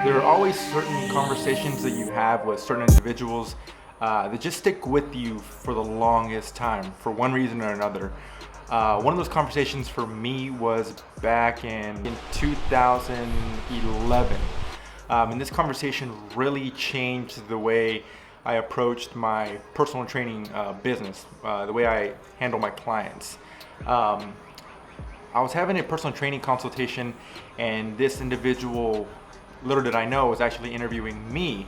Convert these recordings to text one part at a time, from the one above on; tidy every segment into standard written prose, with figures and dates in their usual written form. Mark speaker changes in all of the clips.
Speaker 1: There are always certain conversations that you have with certain individuals that just stick with you for the longest time, for one reason or another. One of those conversations for me was back in 2011. And this conversation really changed the way I approached my personal training business, the way I handle my clients. I was having a personal training consultation, and this individual, little did I know, was actually interviewing me.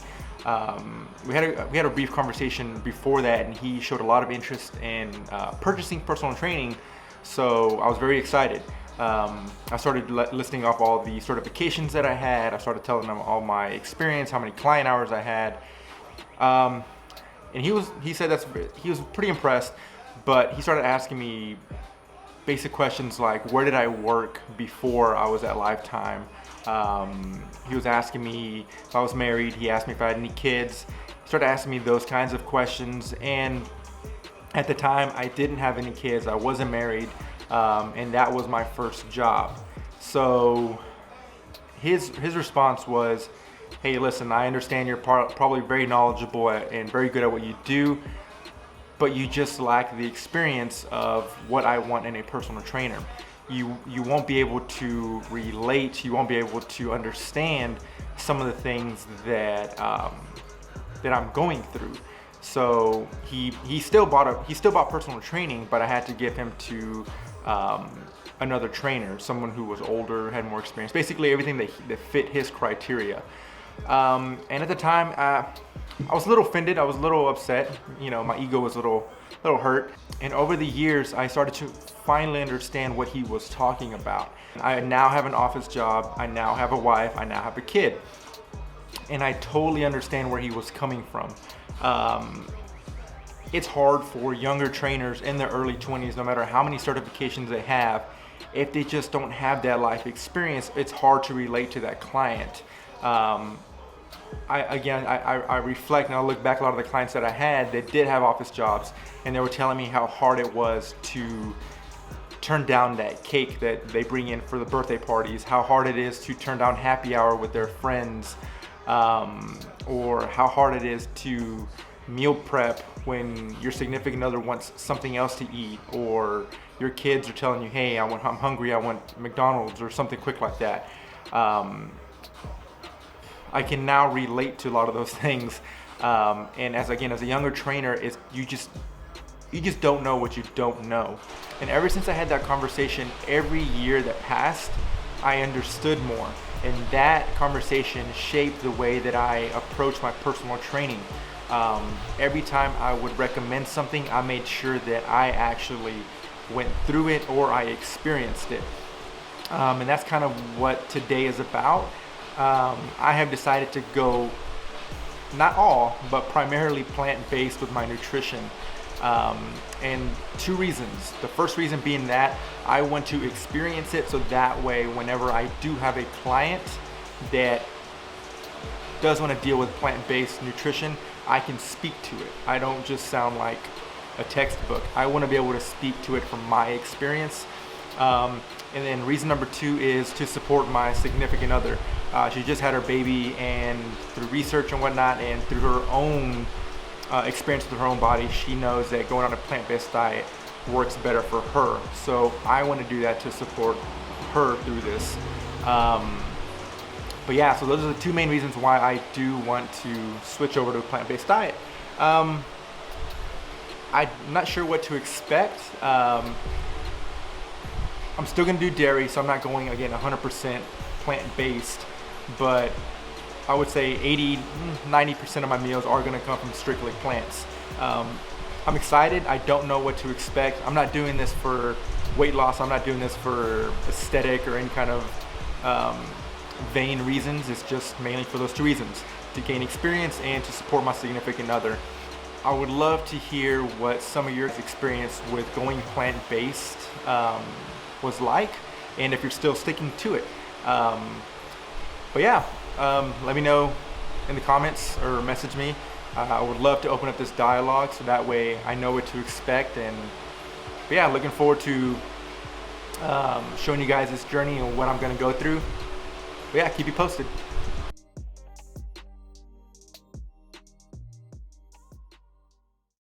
Speaker 1: We had a brief conversation before that, and he showed a lot of interest in purchasing personal training. So I was very excited. I started listing off all the certifications that I had. I started telling him all my experience, how many client hours I had, and he said he was pretty impressed. But he started asking me basic questions like, where did I work before I was at Lifetime? He was asking me if I was married. He asked me if I had any kids. He started asking me those kinds of questions. And at the time, I didn't have any kids. I wasn't married. And that was my first job. So his response was, hey, listen, I understand you're probably very knowledgeable and very good at what you do, but you just lack the experience of what I want in a personal trainer. You won't be able to relate, you won't be able to understand some of the things that that I'm going through. So he still bought personal training, but I had to give him to another trainer, someone who was older, had more experience, basically everything that fit his criteria. And at the time, I was a little offended. I was a little upset. You know, my ego was a little hurt. And over the years, I started to finally understand what he was talking about. I now have an office job. I now have a wife. I now have a kid. And I totally understand where he was coming from. It's hard for younger trainers in their early 20s, no matter how many certifications they have, if they just don't have that life experience, it's hard to relate to that client. I reflect and I look back, a lot of the clients that I had that did have office jobs, and they were telling me how hard it was to turn down that cake that they bring in for the birthday parties, how hard it is to turn down happy hour with their friends, or how hard it is to meal prep when your significant other wants something else to eat, or your kids are telling you, hey, I'm hungry, I want McDonald's or something quick like that. I can now relate to a lot of those things, and as a younger trainer, you just don't know what you don't know. And ever since I had that conversation, every year that passed, I understood more, and that conversation shaped the way that I approach my personal training. Every time I would recommend something, I made sure that I actually went through it or I experienced it, and that's kind of what today is about. I have decided to go, not all, but primarily plant-based with my nutrition. And two reasons. The first reason being that I want to experience it, so that way whenever I do have a client that does want to deal with plant-based nutrition, I can speak to it. I don't just sound like a textbook. I want to be able to speak to it from my experience. And then reason number two is to support my significant other. She just had her baby, and through research and whatnot, and through her own experience with her own body, she knows that going on a plant-based diet works better for her. So I want to do that to support her through this. But yeah, so those are the two main reasons why I do want to switch over to a plant-based diet. I'm not sure what to expect. I'm still going to do dairy, so I'm not going, again, 100% plant-based, but I would say 80-90% of my meals are going to come from strictly plants. I'm excited. I don't know what to expect. I'm not doing this for weight loss. I'm not doing this for aesthetic or any kind of vain reasons. It's just mainly for those two reasons: to gain experience and to support my significant other. I would love to hear what some of your experience with going plant-based was like, and if you're still sticking to it. But yeah, let me know in the comments or message me. I would love to open up this dialogue, so that way I know what to expect. But yeah, looking forward to showing you guys this journey and what I'm going to go through. But yeah, keep you posted.